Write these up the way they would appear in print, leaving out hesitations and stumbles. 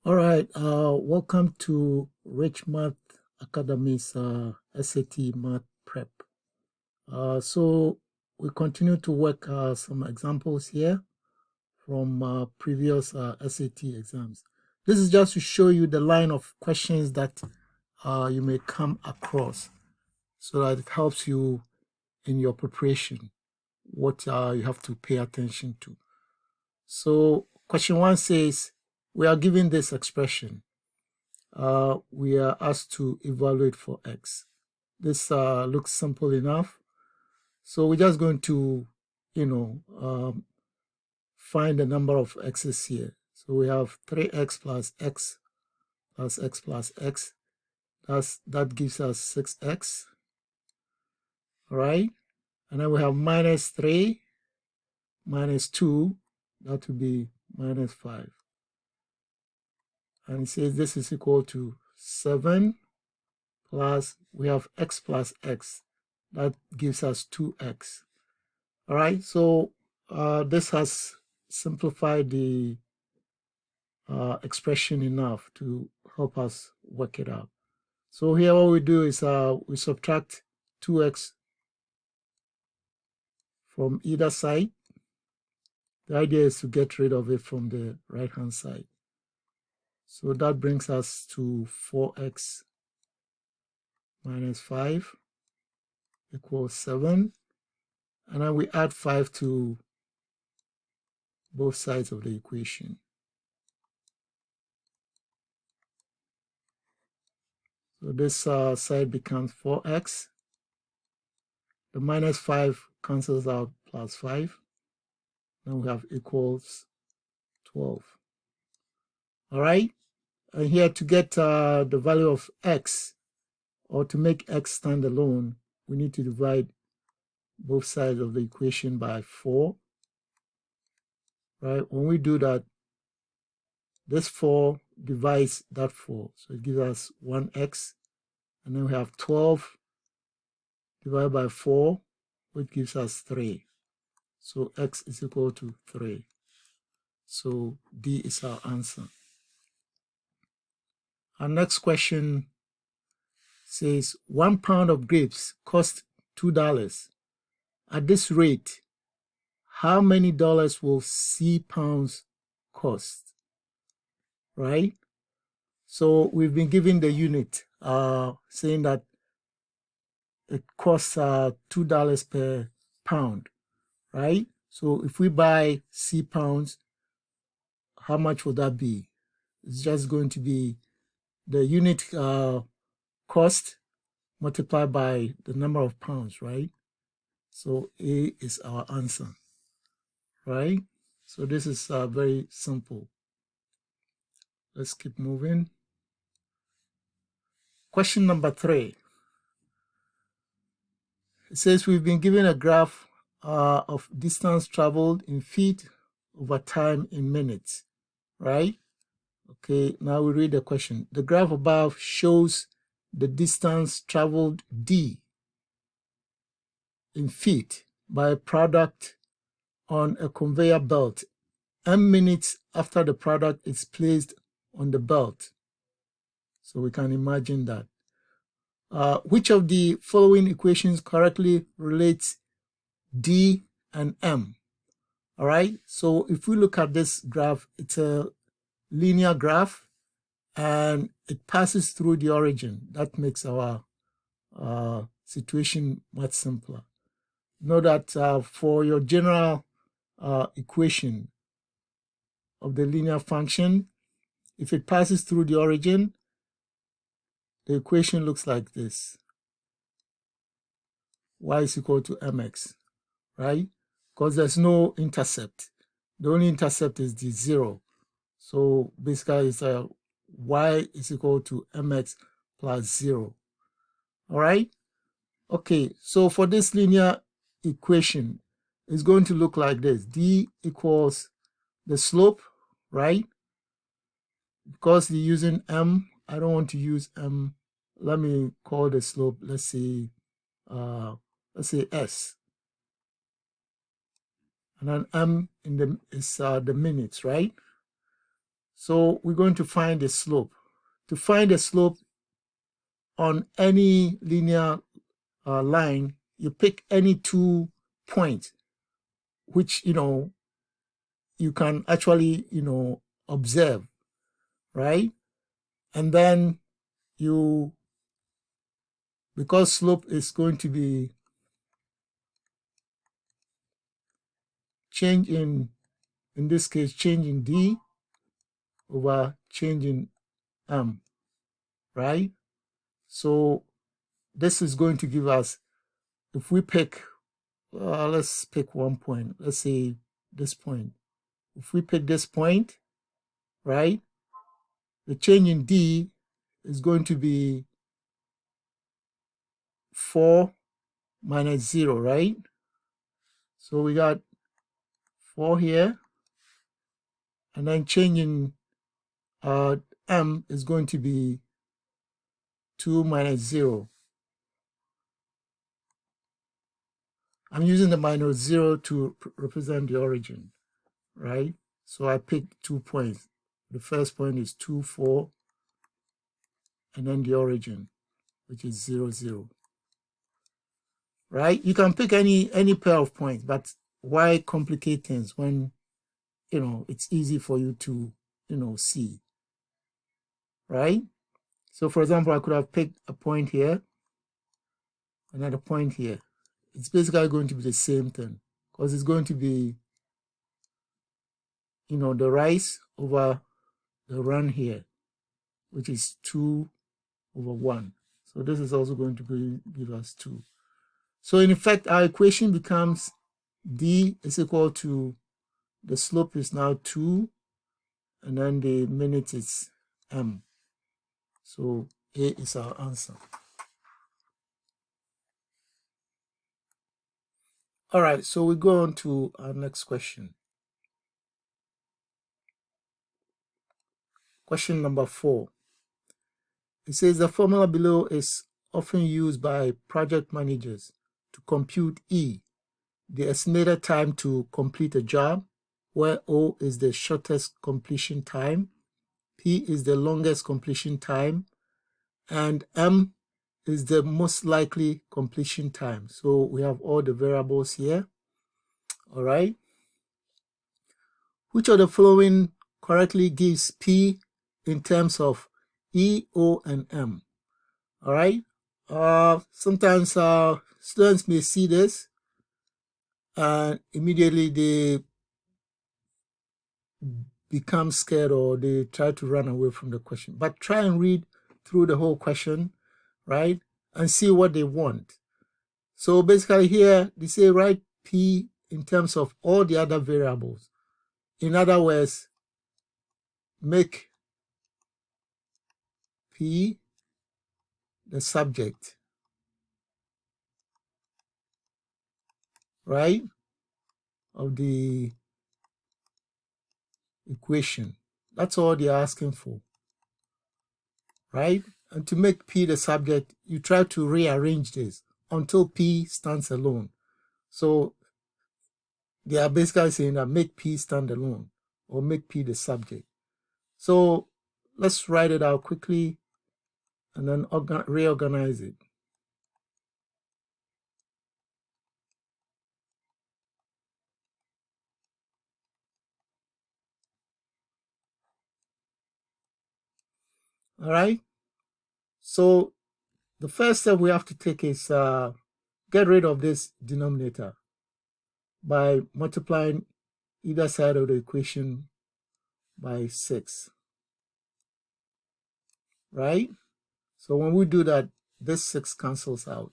All right, welcome to Rich Math Academy's SAT Math Prep. So we continue to work some examples here from previous SAT exams. This is just to show you the line of questions that you may come across so that it helps you in your preparation, what you have to pay attention to. So question 1 says, we are given this expression. We are asked to evaluate for x. This looks simple enough. So we're just going to, find the number of x's here. So we have 3x plus x plus x plus x. That gives us 6x, all right? And then we have minus 3 minus 2, that would be minus 5. And it says this is equal to 7 plus, we have x plus x. That gives us 2x. All right, so this has simplified the expression enough to help us work it out. So here what we do is we subtract 2x from either side. The idea is to get rid of it from the right-hand side. So that brings us to 4x minus 5 equals 7. And then we add 5 to both sides of the equation. So this side becomes 4x. The minus 5 cancels out plus 5. Then we have equals 12. All right. And here to get the value of x, or to make x stand alone, we need to divide both sides of the equation by 4. Right. When we do that, this 4 divides that 4. So it gives us 1x. And then we have 12 divided by 4, which gives us 3. So x is equal to 3. So D is our answer. Our next question says 1 pound of grapes cost $2. At this rate, how many dollars will C pounds cost? Right? So we've been given the unit saying that it costs $2 per pound, right? So if we buy C pounds, how much would that be? It's just going to be the unit cost multiplied by the number of pounds, right? So A is our answer, right? So this is very simple. Let's keep moving. Question number 3. It says we've been given a graph of distance traveled in feet over time in minutes, right? Okay, now we read the question. The graph above shows the distance traveled D in feet by a product on a conveyor belt n minutes after the product is placed on the belt. So we can imagine that. Which of the following equations correctly relates D and M? All right, so if we look at this graph, it's a linear graph and it passes through the origin. That makes our situation much simpler. Know that for your general equation of the linear function, if it passes through the origin, the equation looks like this. Y is equal to mx, right? Because there's no intercept. The only intercept is the 0. So basically it's y is equal to mx plus 0. All right? Okay, so for this linear equation, it's going to look like this. D equals the slope, right? Because we're using m, I don't want to use m. Let me call the slope, let's say s. And then m is the minutes, right? So we're going to find the slope. To find the slope on any linear line, you pick any 2 points, which, you can actually, observe, right? And then because slope is going to be change in this case, change in D over change in M, right? So this is going to give us, if we pick, let's pick 1 point, let's say this point. If we pick this point, right, the change in D is going to be 4 minus 0, right? So we got 4 here, and then change in M is going to be 2 minus 0. I'm using the minus 0 to represent the origin, right? So I picked 2 points. The first point is 2, 4, and then the origin, which is 0, 0. Right? You can pick any pair of points, but why complicate things when, it's easy for you to, see, right? So for example, I could have picked a point here, another point here. It's basically going to be the same thing, because it's going to be, the rise over the run here, which is 2 over 1. So this is also going to give us 2. So in effect, our equation becomes D is equal to, the slope is now 2, and then the minute is M. So A is our answer. All right, so we go on to our next question. Question number 4. It says the formula below is often used by project managers to compute E, the estimated time to complete a job, where O is the shortest completion time, P is the longest completion time, and M is the most likely completion time. So we have all the variables here. All right. Which of the following correctly gives P in terms of E, O, and M? All right. Sometimes students may see this and immediately they become scared or they try to run away from the question. But try and read through the whole question, right, and see what they want. So basically here they say write P in terms of all the other variables. In other words, make P the subject, right, of the equation. That's all they're asking for, right? And to make P the subject, you try to rearrange this until P stands alone. So they are basically saying that make P stand alone or make P the subject. So let's write it out quickly and then reorganize it. All right. So the first step we have to take is get rid of this denominator by multiplying either side of the equation by 6. Right? So when we do that, this 6 cancels out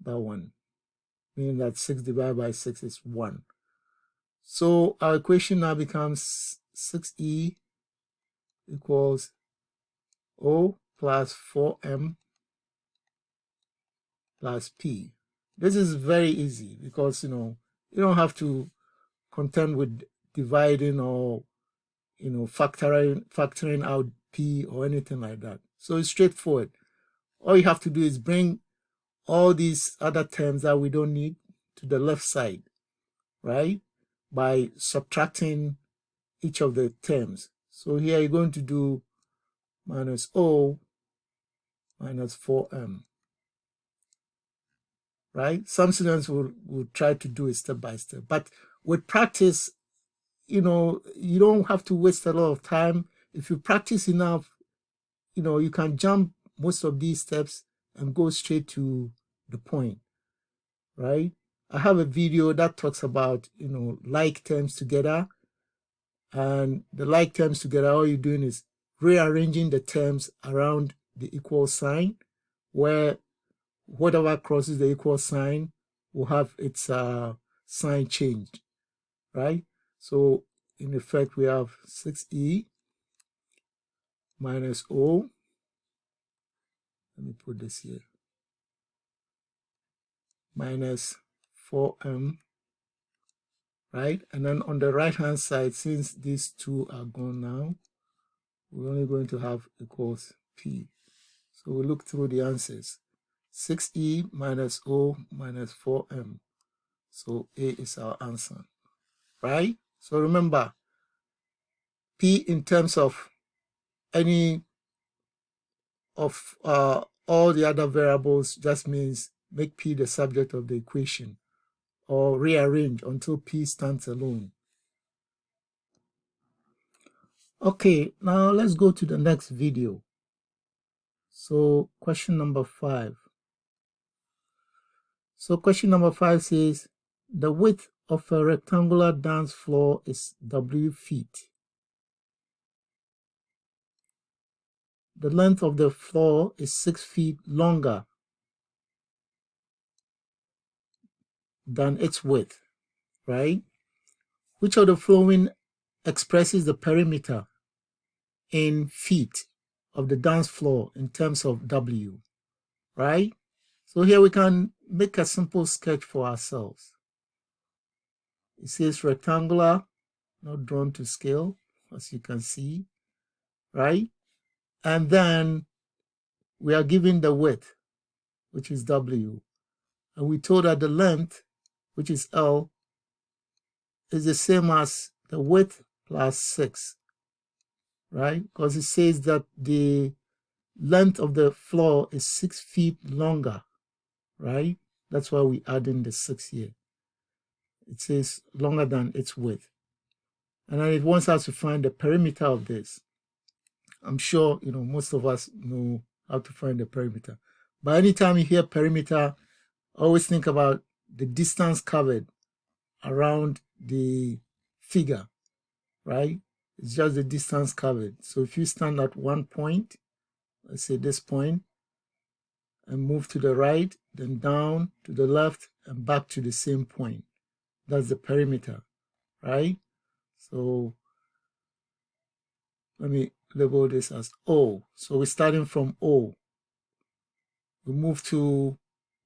that one, meaning that 6 divided by 6 is 1. So our equation now becomes 6E equals O plus 4M plus P. This is very easy because, you don't have to contend with dividing or, factoring out P or anything like that. So it's straightforward. All you have to do is bring all these other terms that we don't need to the left side, right? By subtracting each of the terms. So here you're going to do minus O minus 4m, right? Some students will try to do it step by step, but with practice, you know, you don't have to waste a lot of time. If you practice enough, you know, you can jump most of these steps and go straight to the point, right? I have a video that talks about, you know, like terms together, and the like terms together, all you're doing is rearranging the terms around the equal sign, where whatever crosses the equal sign will have its sign changed, right? So in effect, we have 6e minus O. Let me put this here. Minus 4m, right? And then on the right-hand side, since these two are gone now, we're only going to have equals P. So we look through the answers. 6e minus O minus 4m. So A is our answer, right? So remember, P in terms of any of all the other variables just means make P the subject of the equation, or rearrange until P stands alone. Okay, now let's go to the next video. So question number 5. So question number 5 says, the width of a rectangular dance floor is W feet. The length of the floor is 6 feet longer than its width, right? Which of the following expresses the perimeter in feet of the dance floor in terms of W, right? So here we can make a simple sketch for ourselves. It says rectangular, not drawn to scale, as you can see, right? And then we are given the width, which is W. And we told that the length, which is L, is the same as the width plus 6, right? Because it says that the length of the floor is 6 feet longer, right? That's why we add in the 6 here. It says longer than its width. And then it wants us to find the perimeter of this. I'm sure, you know, most of us know how to find the perimeter. But anytime you hear perimeter, always think about the distance covered around the figure, right? It's just the distance covered. So if you stand at one point, let's say this point, and move to the right, then down to the left and back to the same point, that's the perimeter, right? So let me label this as O. So we're starting from O. We move to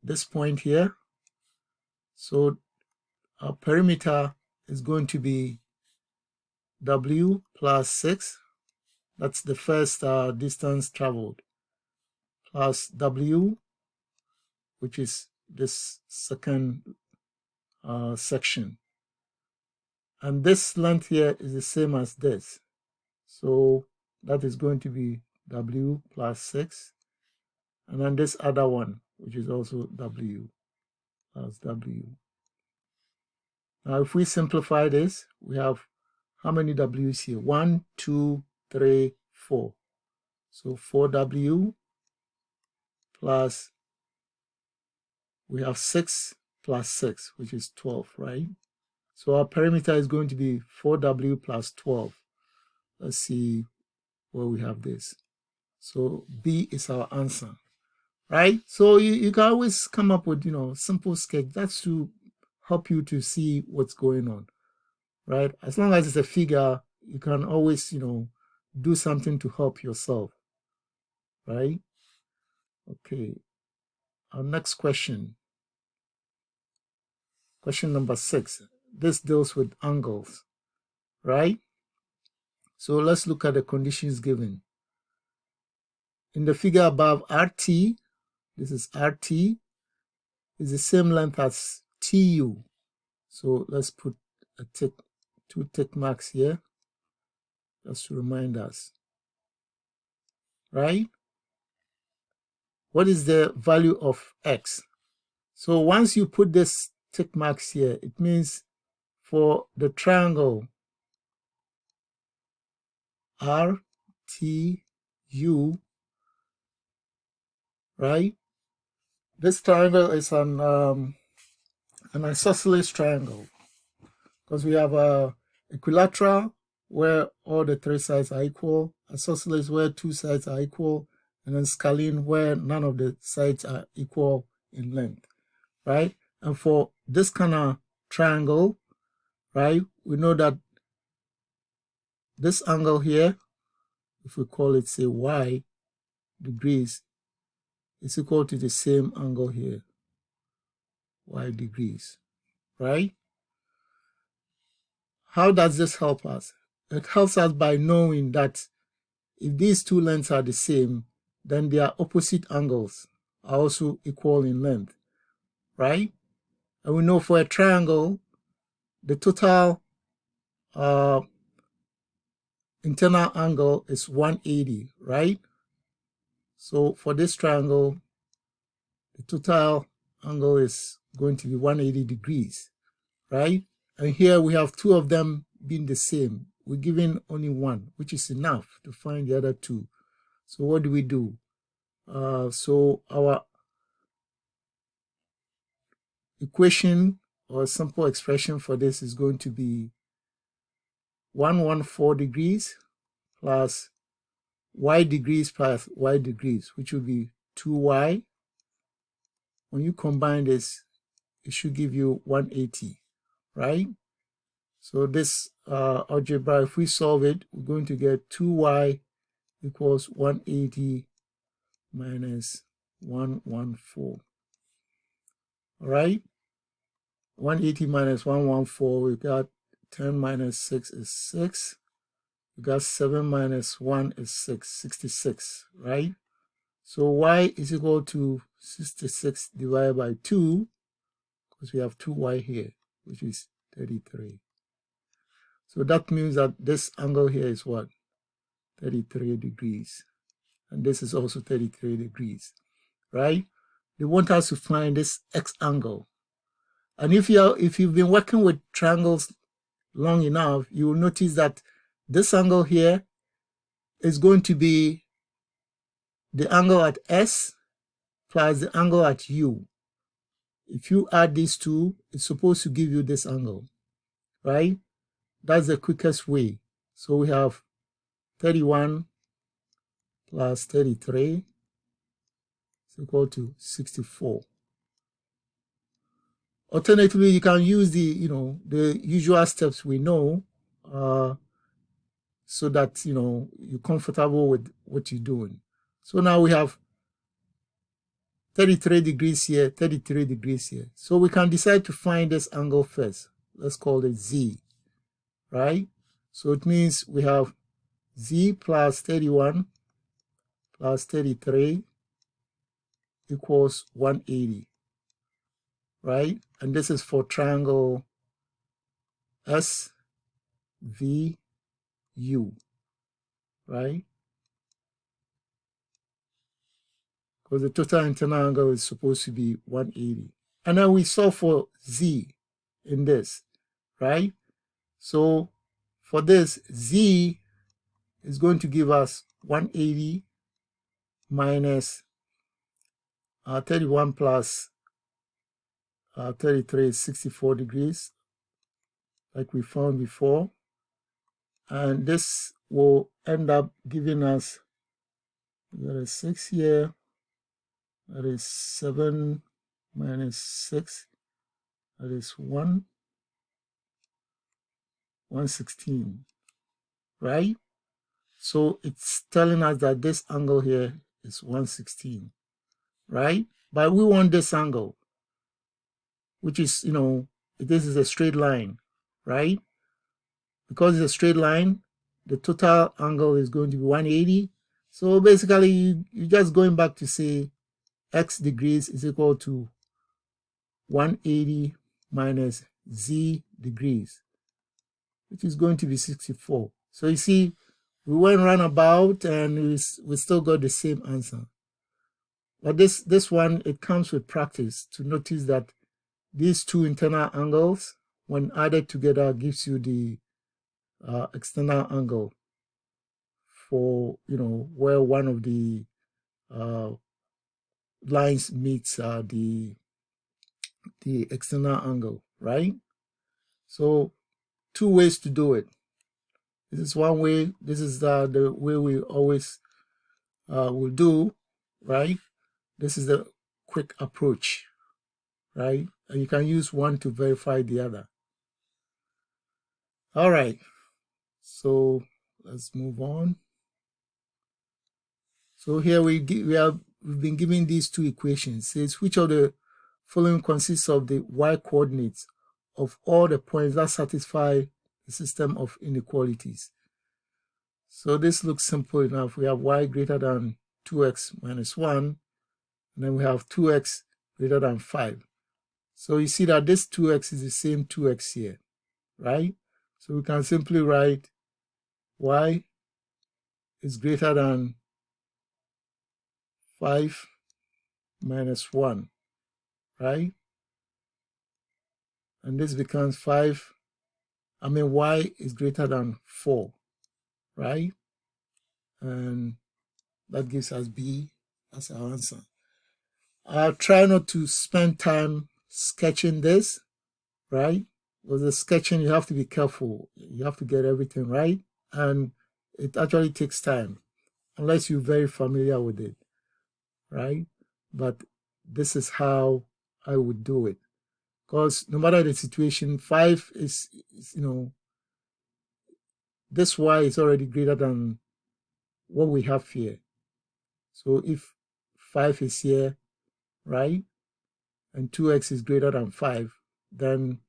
this point here. So our perimeter is going to be W plus 6. That's the first distance traveled, plus W, which is this second section. And this length here is the same as this. So that is going to be W plus 6. And then this other one, which is also W plus W. Now, if we simplify this, we have how many W's here? 1, 2, 3, 4. So 4W plus, we have 6 plus 6, which is 12, right? So our perimeter is going to be 4W plus 12. Let's see where we have this. So B is our answer, right? So you can always come up with, you know, simple sketch. That's to help you to see what's going on, right? As long as it's a figure, you can always, you know, do something to help yourself, right? Okay, our next question. Question number 6. This deals with angles, right? So let's look at the conditions given. In the figure above, RT, this is RT, is the same length as TU. So let's put a tick, 2 tick marks here. just to remind us, right? What is the value of x? So once you put this tick marks here, it means for the triangle RTU, right? This triangle is an isosceles triangle because we have a equilateral where all the three sides are equal, isosceles where two sides are equal, and then scalene where none of the sides are equal in length, right? And for this kind of triangle, right, we know that this angle here, if we call it, say, y degrees, is equal to the same angle here, y degrees, right? How does this help us? It helps us by knowing that if these two lengths are the same, then their opposite angles are also equal in length, right? And we know for a triangle, the total internal angle is 180, right? So for this triangle, the total angle is going to be 180 degrees, right? And here we have two of them being the same. We're given only one, which is enough to find the other two. So what do we do? So our equation or simple expression for this is going to be 114 degrees plus y degrees plus y degrees, which will be 2y. When you combine this, it should give you 180, right? So this algebra, if we solve it, we're going to get 2y equals 180 minus 114. All right? 180 minus 114, we got 10 minus 6 is 6. We got 7 minus 1 is 6, 66, right? So y is equal to 66 divided by 2, because we have 2y here, which is 33. So that means that this angle here is what? 33 degrees. And this is also 33 degrees, right? They want us to find this x angle. And if you've been working with triangles long enough, you will notice that this angle here is going to be the angle at S plus the angle at U. If you add these two, it's supposed to give you this angle, right? That's the quickest way. So we have 31 plus 33 is equal to 64. Alternatively, you can use the usual steps we know so that you're comfortable with what you're doing. So now we have 33 degrees here, 33 degrees here. So we can decide to find this angle first. Let's call it Z, right? So it means we have Z plus 31 plus 33 equals 180, right? And this is for triangle SVU, right? Because the total internal angle is supposed to be 180. And then we solve for Z in this, right? So for this, Z is going to give us 180 minus 31 plus 33 is 64 degrees, like we found before. And this will end up giving us, there is 6 here, that is 7 minus 6, that is 116, right? So it's telling us that this angle here is 116, right? But we want this angle, which is, this is a straight line, right? Because it's a straight line, the total angle is going to be 180. So basically, you're just going back to say x degrees is equal to 180 minus z degrees, which is going to be 64. So you see, We went roundabout and we still got the same answer. But this one, it comes with practice to notice that these two internal angles, when added together, gives you the external angle for, where one of the lines meets the external angle, right? So 2 ways to do it. This is one way. This is the way we always will do, right? This is the quick approach, right? And you can use one to verify the other. All right, so let's move on. So here we've been given these two equations. It says, which of the following consists of the y-coordinates of all the points that satisfy the system of inequalities? So this looks simple enough. We have y greater than 2x minus 1, and then we have 2x greater than 5. So you see that this 2x is the same 2x here, right? So we can simply write y is greater than 5 minus 1, right? And this becomes y is greater than 4, right? And that gives us B as our answer. I'll try not to spend time sketching this, right? With the sketching, you have to be careful. You have to get everything right. And it actually takes time, unless you're very familiar with it, right? But this is how I would do it. Because no matter the situation, 5 is this y is already greater than what we have here. So if 5 is here, right, and 2x is greater than 5, then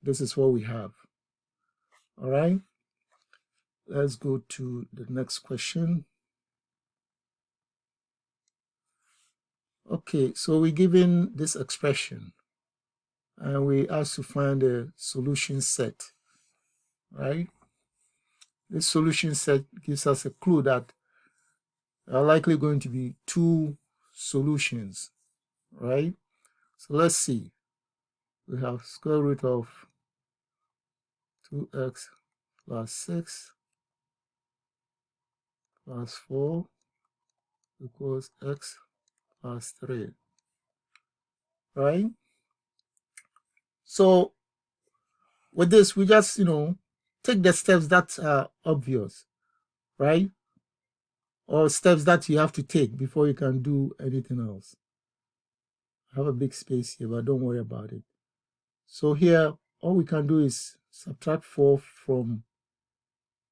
this is what we have. All right, let's go to the next question. Okay, so we're given this expression and we asked to find a solution set, right? This solution set gives us a clue that there are likely going to be 2 solutions, right? So let's see. We have square root of 2x plus 6 plus 4 equals x plus 3, right? So with this, we just, take the steps that are obvious, right? Or steps that you have to take before you can do anything else. I have a big space here, but don't worry about it. So here, all we can do is subtract 4 from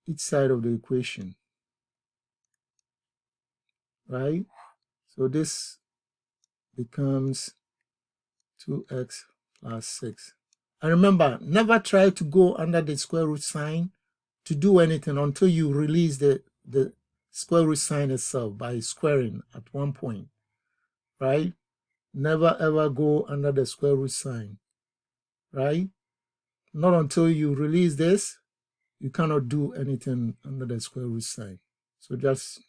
each side of the equation, right? So this becomes 2x plus 6. And remember, never try to go under the square root sign to do anything until you release the square root sign itself by squaring at one point, right? Never ever go under the square root sign, right? Not until you release this, you cannot do anything under the square root sign. So just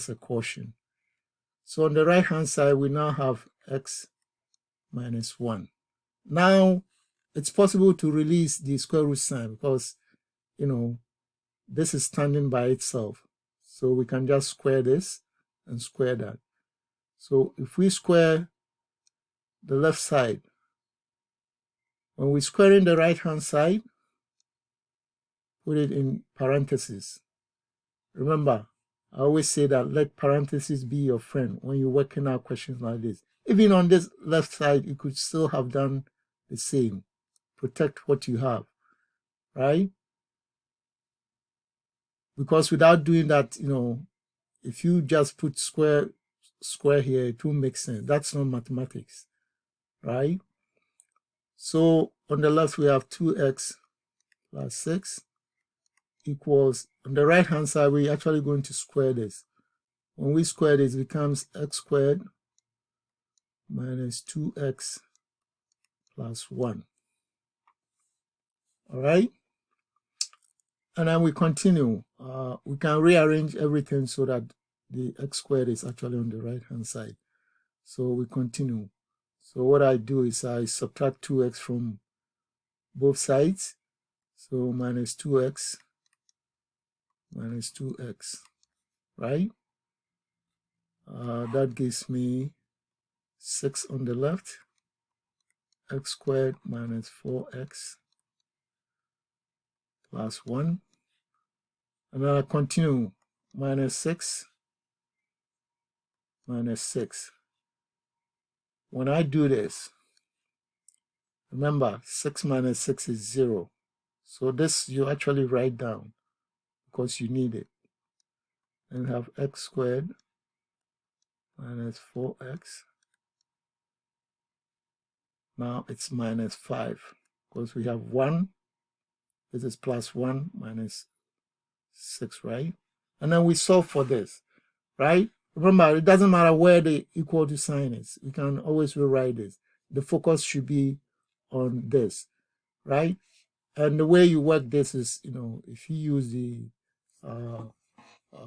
a caution. So on the right hand side, we now have x minus 1. Now, it's possible to release the square root sign because, this is standing by itself. So we can just square this and square that. So if we square the left side, when we're squaring the right hand side, put it in parentheses. Remember, I always say that let parentheses be your friend when you're working out questions like this. Even on this left side, you could still have done the same. Protect what you have, right? Because without doing that, if you just put square here, it won't make sense. That's not mathematics, right? So on the left, we have 2x plus 6 equals, on the right hand side, we're actually going to square this. When we square this, it becomes x squared minus 2x plus 1. All right? And then we continue. we can rearrange everything so that the x squared is actually on the right hand side. So we continue. So what I do is I subtract 2x from both sides. So minus 2x, right? That gives me 6 on the left, x squared minus 4x plus 1. And then I continue, minus 6, minus 6. When I do this, remember 6 minus 6 is 0. So this you actually write down because you need it. And have x squared minus 4x. Now it's minus 5 because we have 1. This is plus 1 minus 6, right? And then we solve for this, right? Remember, it doesn't matter where the equal to sign is. You can always rewrite this. The focus should be on this, right? And the way you work this is, if you use the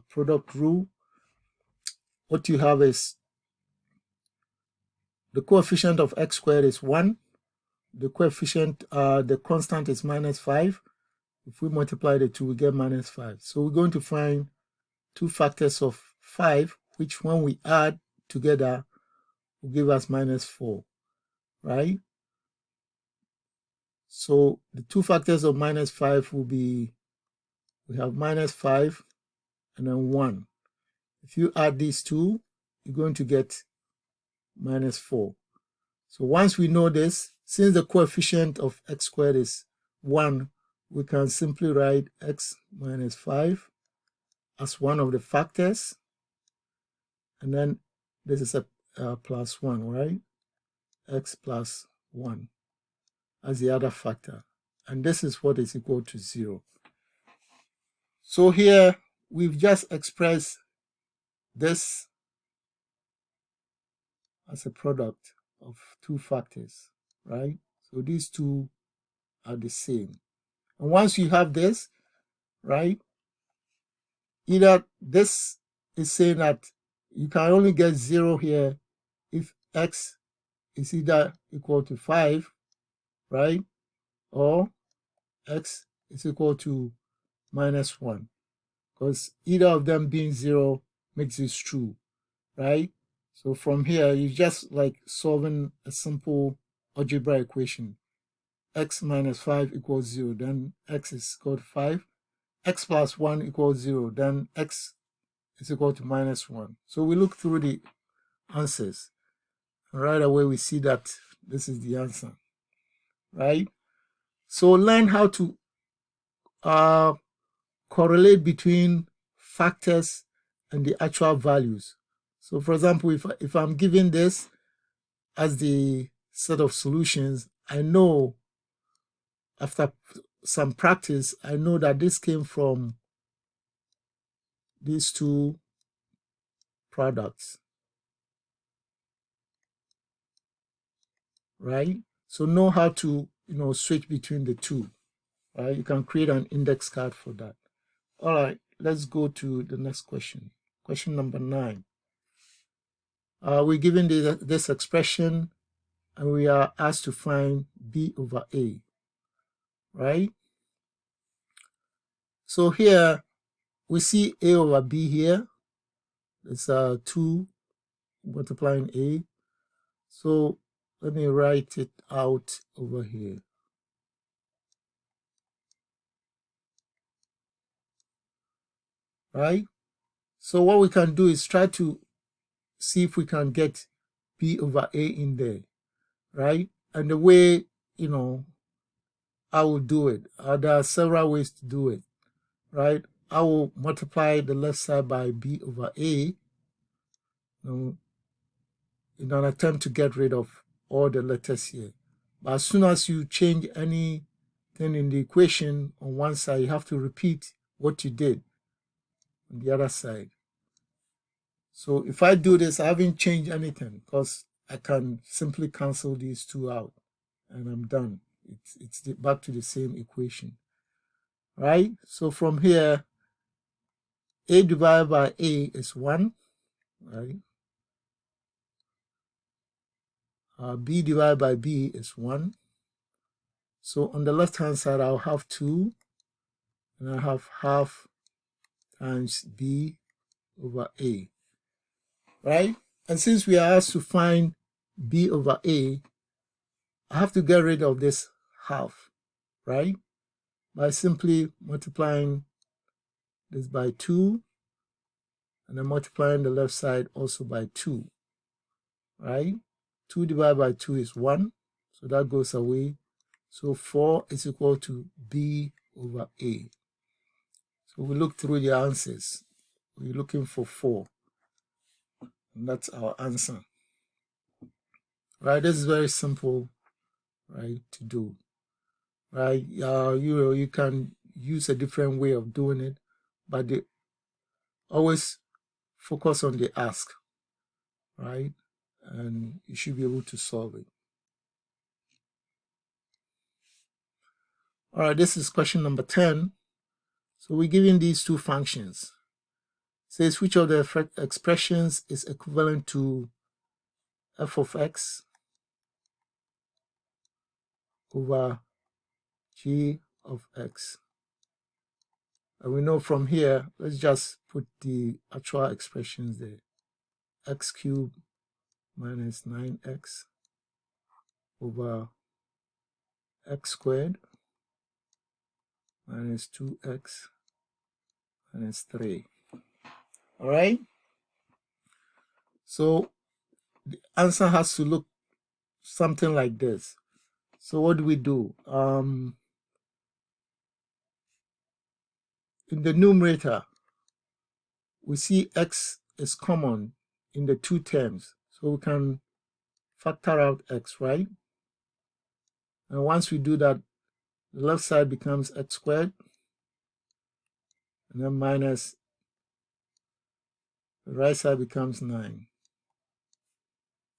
product rule, what you have is the coefficient of x squared is 1. The coefficient, the constant is minus 5. If we multiply the two, we get minus 5. So we're going to find 2 factors of 5, which when we add together will give us minus 4, right? So the 2 factors of minus 5 will be, we have minus 5 and then 1. If you add these two, you're going to get minus 4. So once we know this, since the coefficient of x squared is 1, we can simply write x minus 5 as one of the factors. And then this is a plus 1, right? X plus 1 as the other factor. And this is what is equal to 0. So here we've just expressed this as a product of 2 factors, right? So these two are the same. And once you have this, right, either this is saying that you can only get 0 here if x is either equal to 5, right, or x is equal to minus 1, because either of them being 0 makes this true, right? So from here, you just like solving a simple algebra equation. X minus 5 equals 0, then x is equal to 5. X plus 1 equals 0, then x is equal to minus 1. So we look through the answers, and right away we see that this is the answer, right? So learn how to correlate between factors and the actual values. So for example, if I'm given this as the set of solutions, I know after some practice, I know that this came from these two products, right? So know how to, switch between the two, right? You can create an index card for that. All right, let's go to the next question. Question number 9. We're given this expression, and we are asked to find b over a, right? So here we see a over b here. It's 2 multiplying a. So let me write it out over here. Right? So what we can do is try to see if we can get b over a in there, right? And the way, I will do it, there are several ways to do it, right? I will multiply the left side by b over a, in an attempt to get rid of all the letters here. But as soon as you change anything in the equation on one side, you have to repeat what you did on the other side. So if I do this, I haven't changed anything because I can simply cancel these two out and I'm done. It's back to the same equation, right? So from here, A divided by A is 1, right? B divided by B is 1. So on the left-hand side, I'll have 2, and I have half times B over A, right? And since we are asked to find B over A, I have to get rid of this half, right? By simply multiplying this by 2, and then multiplying the left side also by 2, right? 2 divided by 2 is 1, so that goes away. So 4 is equal to B over A. So we look through the answers. We're looking for 4, and that's our answer. Right, this is very simple, right, to do. Right, you can use a different way of doing it, but always focus on the ask, right, and you should be able to solve it. All right, this is question number 10. So we're given these two functions. It says which of the expressions is equivalent to f of x over g of x. And we know from here, let's just put the actual expressions there. X cubed minus 9x over x squared minus 2x minus 3. All right? So the answer has to look something like this. So what do we do? In the numerator, we see x is common in the two terms. So we can factor out x, right? And once we do that, the left side becomes x squared, and then minus the right side becomes 9.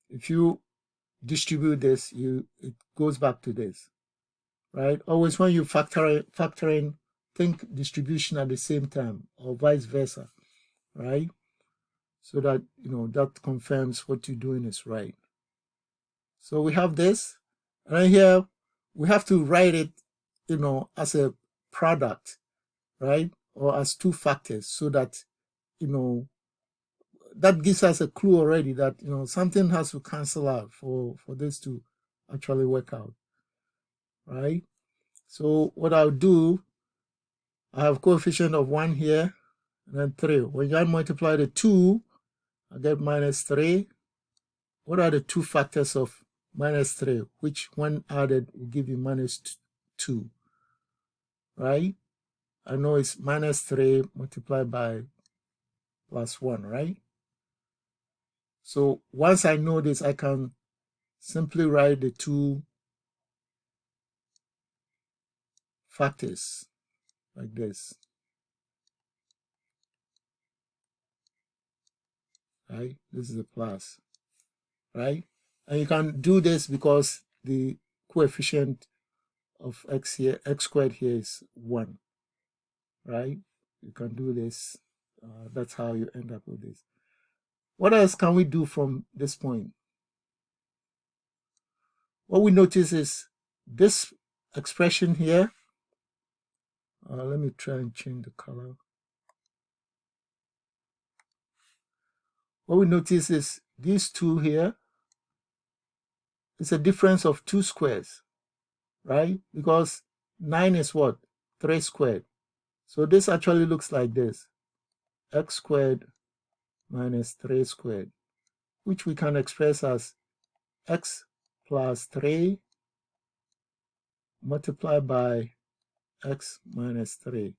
If you distribute this, it goes back to this, right? Always when you factor in, think distribution at the same time, or vice versa, right? So that that confirms what you're doing is right. So we have this, and here we have to write it, as a product, right, or as two factors, so that that gives us a clue already that something has to cancel out for this to actually work out, right? So what I'll do, I have coefficient of 1 here, and then 3. When I multiply the 2, I get minus 3. What are the two factors of minus 3, which when added will give you minus 2, right? I know it's minus 3 multiplied by plus 1, right? So once I know this, I can simply write the two factors like this, right? This is a plus, right? And you can do this because the coefficient of x here, x squared here is 1, right? You can do this. That's how you end up with this. What else can we do from this point? What we notice is this expression here. Let me try and change the color. What we notice is these two here, it's a difference of 2 squares, right? Because 9 is what? 3 squared. So this actually looks like this. X squared minus 3 squared, which we can express as x plus 3 multiplied by x minus 3.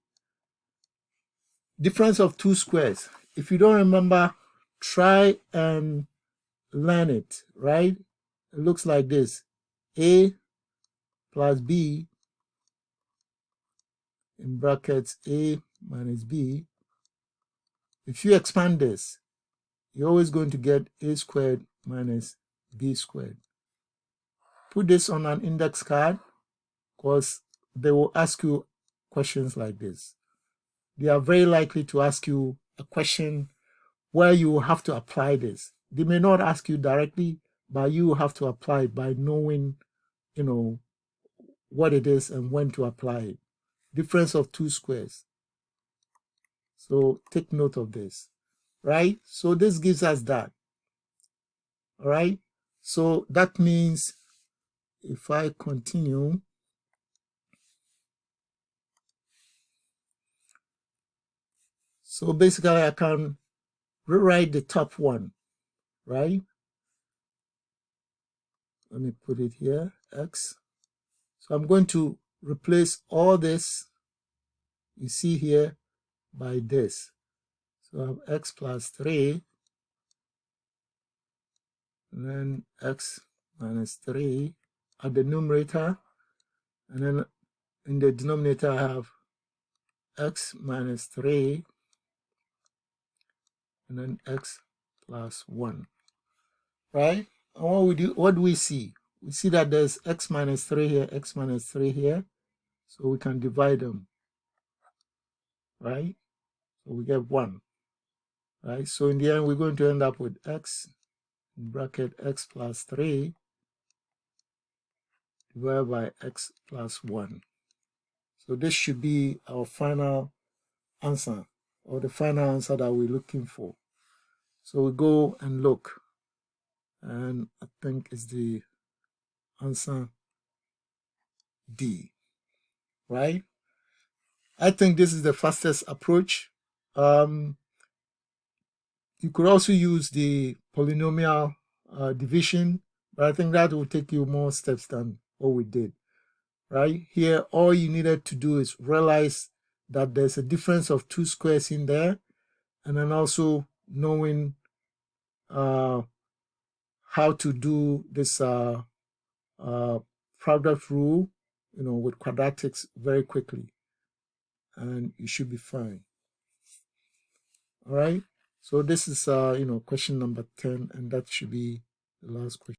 Difference of 2 squares. If you don't remember, try and learn it, right? It looks like this. A plus B in brackets A minus B. If you expand this, you're always going to get A squared minus B squared. Put this on an index card because they will ask you questions like this. They are very likely to ask you a question where you will have to apply this. They may not ask you directly, but you have to apply it by knowing, what it is and when to apply it. Difference of two squares. So take note of this, right? So this gives us that. All right. So that means if I continue, so basically I can rewrite the top one, right? Let me put it here, x. So I'm going to replace all this you see here by this. So I have x plus 3, and then x minus 3 at the numerator, and then in the denominator I have x minus 3, and then x plus 1, right? And what do we see? We see that there's x minus 3 here, x minus 3 here, so we can divide them, right? So we get 1, right? So in the end, we're going to end up with x in bracket x plus 3 divided by x plus 1. So this should be our final answer, or the final answer that we're looking for. So we go and look, and I think it's the answer D, right? I think this is the fastest approach. You could also use the polynomial division, but I think that will take you more steps than what we did, right? Here, all you needed to do is realize that there's a difference of two squares in there, and then also knowing how to do this product rule, with quadratics very quickly, and you should be fine. All right. So this is question number 10, and that should be the last question.